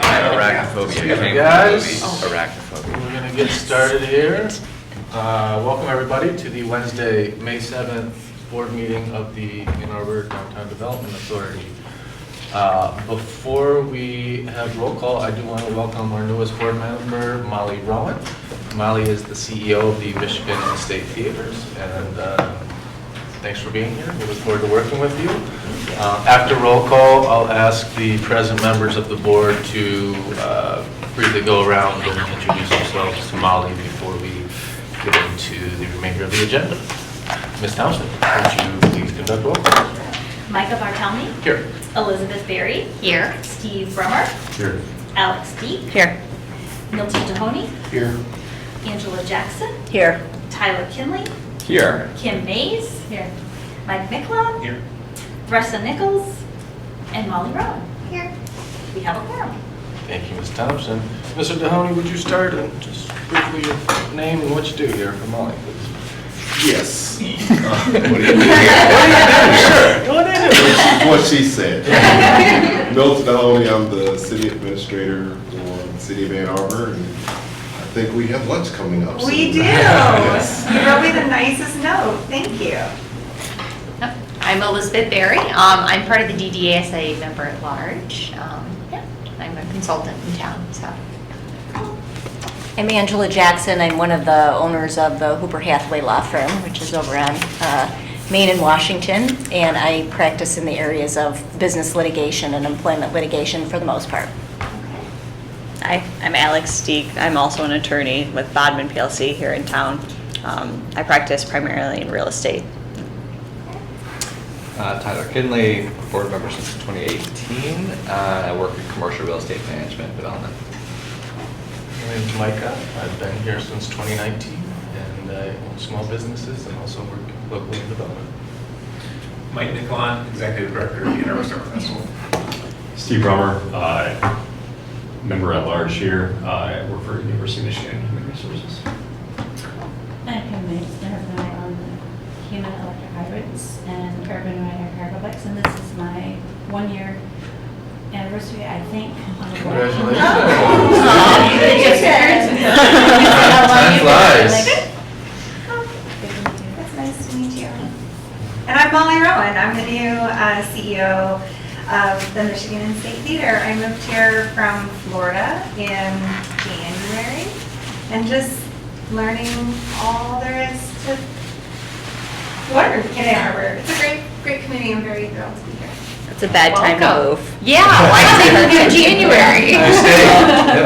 Arachnophobia. Hey guys, Arachnophobia. we're going to get started here. Welcome everybody to the Wednesday, May 7th board meeting of the Ann Arbor Downtown Development Authority. Before we have roll call, I do want to welcome our newest board member, Molly Rowan. Molly is the CEO of the Michigan State Theaters, and thanks for being here. We look forward to working with you. After roll call, I'll ask the present members of the board to briefly go around and introduce themselves to Molly before we get into the remainder of the agenda. Ms. Townsend, would you please conduct roll call? Micah Bartelme. Here. Elizabeth Berry. Here. Steve Brummer. Here. Alex Deek. Here. Milton Tahoney. Here. Angela Jackson. Here. Tyler Kinley. Here. Kim Mays. Here. Mike Micklon. Here. Theresa Nichols. And Molly Rowan. Here. We have a quorum. Thank you, Ms. Thompson. Mr. Tahoney, would you start and just briefly your name and what you do here for Molly, please? Yes. What do you do here? Sure. What do you do? What she said. Milton Tahoney, I'm the city administrator for the city of Ann Arbor, and I think we have lunch coming up soon. We do. Yes. You wrote me the nicest note. Thank you. I'm Elizabeth Berry. I'm part of the DDASA member at large. I'm a consultant in town. So. I'm Angela Jackson. I'm one of the owners of the Hooper Hathaway Law Firm, which is over on Main and Washington, and I practice in the areas of business litigation and employment litigation for the most part. Hi, I'm Alex Deek. I'm also an attorney with Bodman PLC here in town. I practice primarily in real estate. Tyler Kinley, board member since 2018. I work in commercial real estate management development. My name's Micah. I've been here since 2019, and I own small businesses and also work locally in development. Mike Micklon, Executive Director of the Ann Arbor Summer Festival. Steve Brummer, member at large here. I work for University of Michigan Human Resources. I'm Kim Mays, I own Human Electric Hybrids and Carbon Rider Cargo Bikes, and this is my 1-year anniversary, I think. Congratulations. Time flies. That's nice to meet you. And I'm Molly Rowan. I'm the new CEO of the Michigan State Theater. I moved here from Florida in January and just learning all there is to learn in Ann Arbor. It's a great community. I'm very thrilled to be here. It's a bad time to move. Yeah, why did they move in January?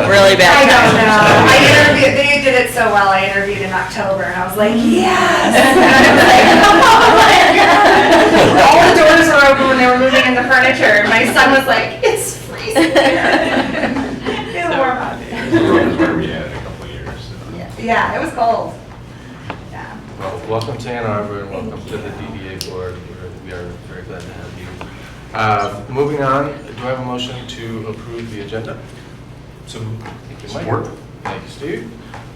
Really I bad don't time. know. I interviewed, they did it so well. I interviewed in October and I was like, yes! And I was like, oh my God. All the doors were open when they were moving in the furniture. And my son was like, it's freezing here. It'll warm up. That's where we had a couple of years. Yeah, it was cold. Yeah. Well, welcome to Ann Arbor and welcome to the DDA board. We are very glad to have you. Moving on, do I have a motion to approve the agenda? So, Thank you, Mike. support. Thank you, Steve.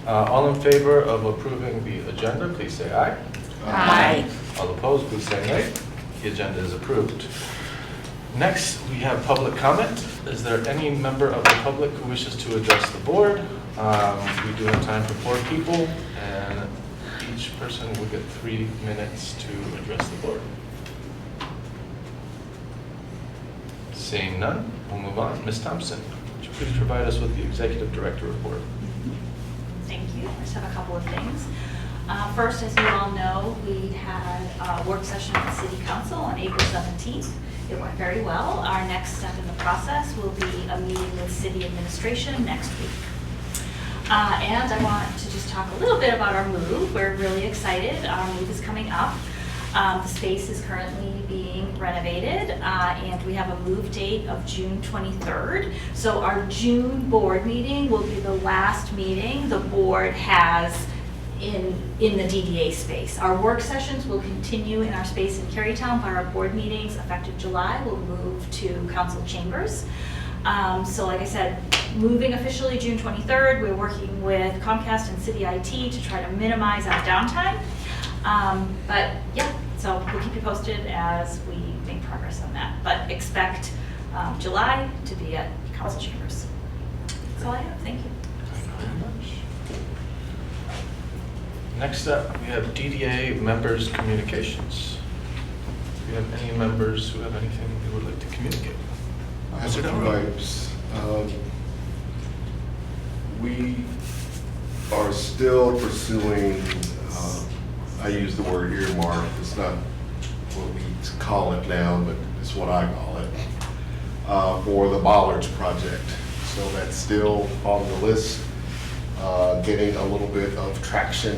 All in favor of approving the agenda, please say aye. Aye. All opposed, please say nay. The agenda is approved. Next, we have public comment. Is there any member of the public who wishes to address the board? We do have time for 4 people, and each person will get 3 minutes to address the board. Seeing none, we'll move on. Ms. Thompson, would you please provide us with the Executive Director report? Thank you. I just have a couple of things. First, as you all know, we had a work session with the City Council on April 17th. It went very well. Our next step in the process will be a meeting with City Administration next week. And I want to just talk a little bit about our move. We're really excited. Our move is coming up. The space is currently being renovated, and we have a move date of June 23rd. So our June board meeting will be the last meeting the board has in the DDA space. Our work sessions will continue in our space in Carytown, but our board meetings effective July will move to council chambers. So like I said, moving officially June 23rd, we're working with Comcast and City IT to try to minimize our downtime. But yeah, so we'll keep you posted as we make progress on that. But expect July to be at council chambers. That's all I have, thank you. Thank you very much. Next up, we have DDA members' communications. Do we have any members who have anything they would like to communicate? I have a Mr. few Delroy. items. We are still pursuing, I use the word earmark, it's not what we call it now, but it's what I call it, for the Bollards project. So that's still on the list, getting a little bit of traction.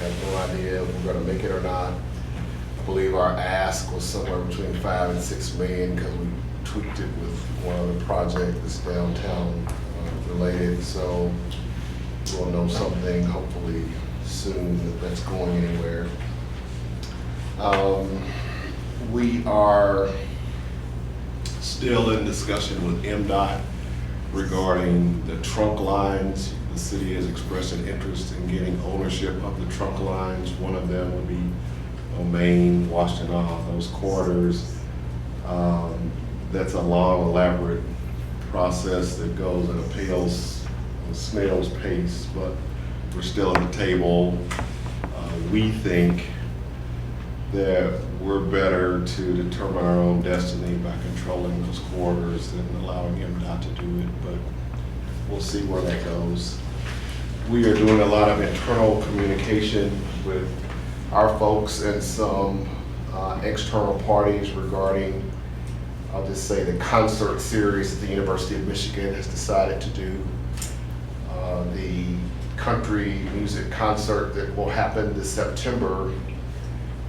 Have no idea if we're gonna make it or not. I believe our ask was somewhere between 5 and 6 million because we tweaked it with one other project that's downtown related. So we'll know something hopefully soon if that's going anywhere. We are still in discussion with MDOT regarding the trunk lines. The city has expressed an interest in getting ownership of the trunk lines. One of them would be on Main, Washington, all those corridors. That's a long, elaborate process that goes at a snail's pace, but we're still at the table. We think that we're better to determine our own destiny by controlling those corridors than allowing MDOT to do it, but we'll see where that goes. We are doing a lot of internal communication with our folks and some external parties regarding, I'll just say, the concert series that the University of Michigan has decided to do. The country music concert that will happen this September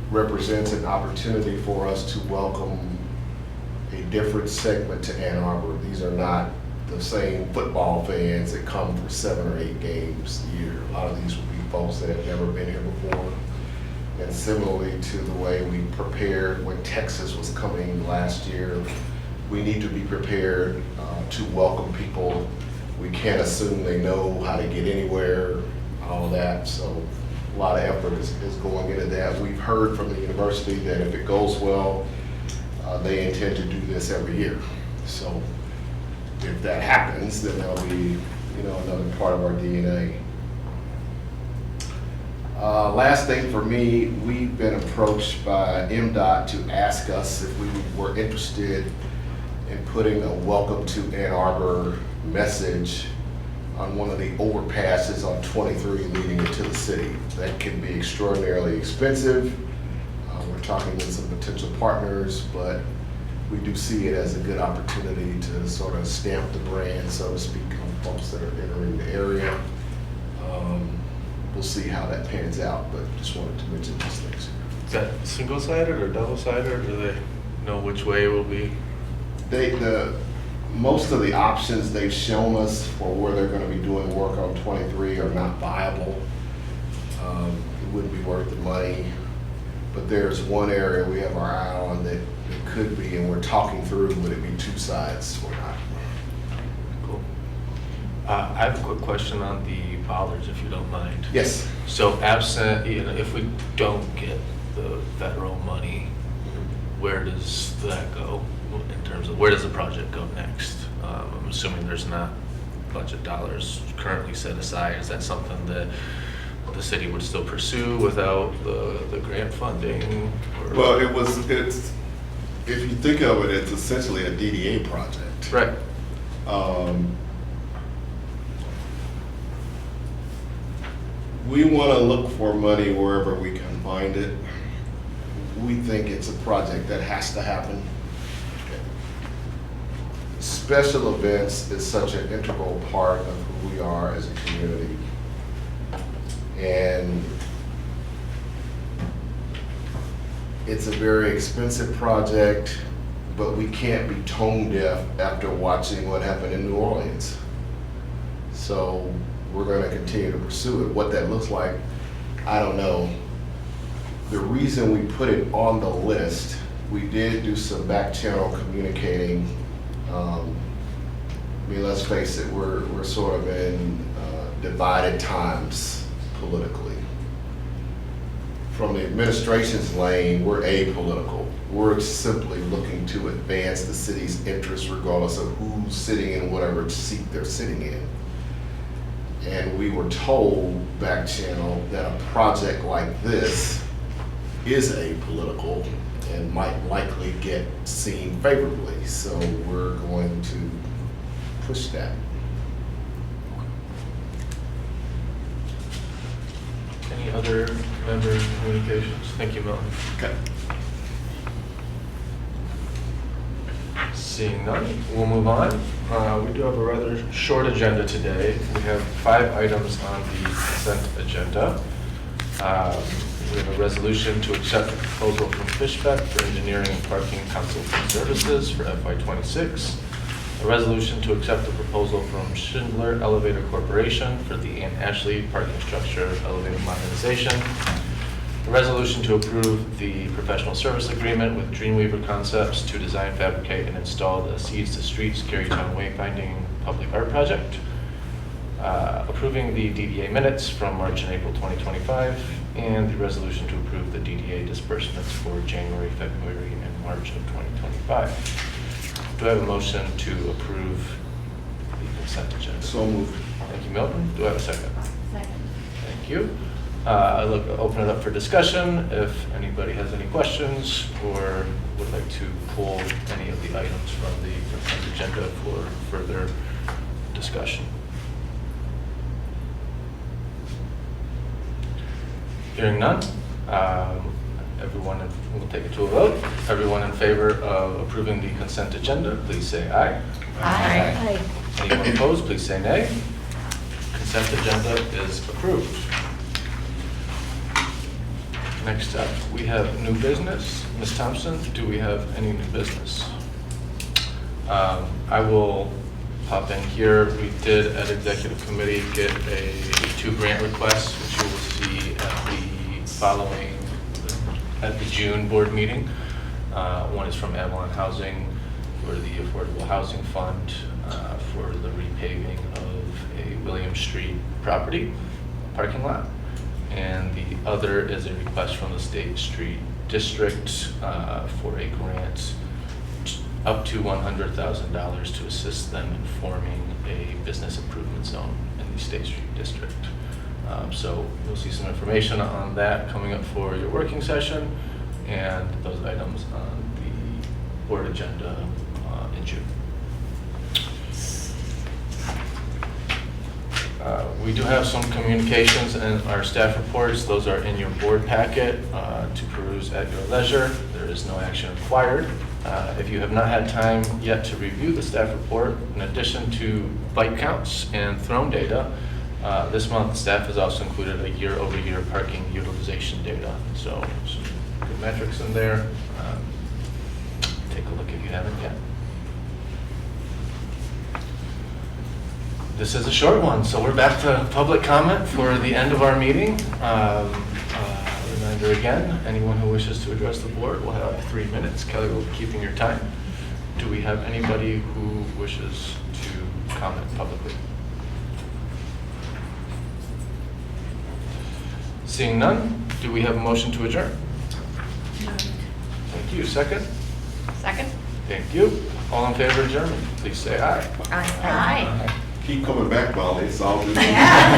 represents an opportunity for us to welcome a different segment to Ann Arbor. These are not the same football fans that come for 7 or 8 games a year. A lot of these will be folks that have never been here before. And similarly to the way we prepared when Texas was coming last year, we need to be prepared to welcome people. We can't assume they know how to get anywhere, all that. So a lot of effort is going into that. We've heard from the university that if it goes well, they intend to do this every year. So if that happens, then that'll be, another part of our DNA. Last thing for me, we've been approached by MDOT to ask us if we were interested in putting a welcome to Ann Arbor message on one of the overpasses on 23 leading into the city. That can be extraordinarily expensive. We're talking with some potential partners, but we do see it as a good opportunity to sort of stamp the brand, so to speak, on folks that are entering the area. We'll see how that pans out, but just wanted to mention these things. Is that single-sided or double-sided, or do they know which way it will be? Most of the options they've shown us for where they're going to be doing work on 23 are not viable. It wouldn't be worth the money. But there's one area we have our eye on that it could be, and we're talking through, would it be 2 sides or not? Cool. I have a quick question on the bollards, if you don't mind. Yes. So absent, if we don't get the federal money, where does that go in terms of, where does the project go next? I'm assuming there's not budget dollars currently set aside. Is that something that the city would still pursue without the grant funding? Or? Well, if you think of it, it's essentially a DDA project. Right. We want to look for money wherever we can find it. We think it's a project that has to happen. Special events is such an integral part of who we are as a community. And it's a very expensive project, but we can't be tone deaf after watching what happened in New Orleans. So we're going to continue to pursue it. What that looks like, I don't know. The reason we put it on the list, we did do some back channel communicating. I mean, let's face it, we're sort of in divided times politically. From the administration's lane, we're apolitical. We're simply looking to advance the city's interests regardless of who's sitting in whatever seat they're sitting in. And we were told back channel that a project like this is apolitical and might likely get seen favorably. So we're going to push that. Any other member communications? Thank you, Milton. Okay. Seeing none, we'll move on. We do have a rather short agenda today. We have 5 items on the consent agenda. We have a resolution to accept the proposal from Fishbeck for engineering and parking consulting services for FY26. A resolution to accept the proposal from Schindler Elevator Corporation for the Ann Ashley parking structure elevator modernization. A resolution to approve the professional service agreement with Dreamweaver Concepts to design, fabricate, and install the Seeds to Streets Carytown Wayfinding public art project. Approving the DDA minutes from March and April 2025, and the resolution to approve the DDA disbursements for January, February, and March of 2025. Do I have a motion to approve the consent agenda? So moved. Thank you, Milton. Do I have a second? Second. Thank you. I'll open it up for discussion. If anybody has any questions or would like to pull any of the items from the consent agenda for further discussion. Hearing none, we'll take it to a vote. Everyone in favor of approving the consent agenda, please say aye. Aye. Anyone opposed, please say nay. Consent agenda is approved. Next up, we have new business. Ms. Thompson, do we have any new business? I will hop in here. We did at executive committee get 2 grant requests, which you will see at the June board meeting. One is from Avalon Housing for the Affordable Housing Fund for the repaving of a William Street property parking lot. And the other is a request from the State Street District for a grant up to $100,000 to assist them in forming a business improvement zone in the State Street District. So you'll see some information on that coming up for your working session, and those items on the board agenda in June. We do have some communications and our staff reports. Those are in your board packet to peruse at your leisure. There is no action required. If you have not had time yet to review the staff report, in addition to bike counts and thrown data, this month staff has also included a year-over-year parking utilization data. So some good metrics in there. Take a look if you haven't yet. This is a short one, so we're back to public comment for the end of our meeting. Reminder again, anyone who wishes to address the board will have 3 minutes. Kelly will be keeping your time. Do we have anybody who wishes to comment publicly? Seeing none, do we have a motion to adjourn? Thank you. Second? Second? Thank you. All in favor of adjournment, please say aye. Aye. Keep coming back, Molly. It's all good. Yeah.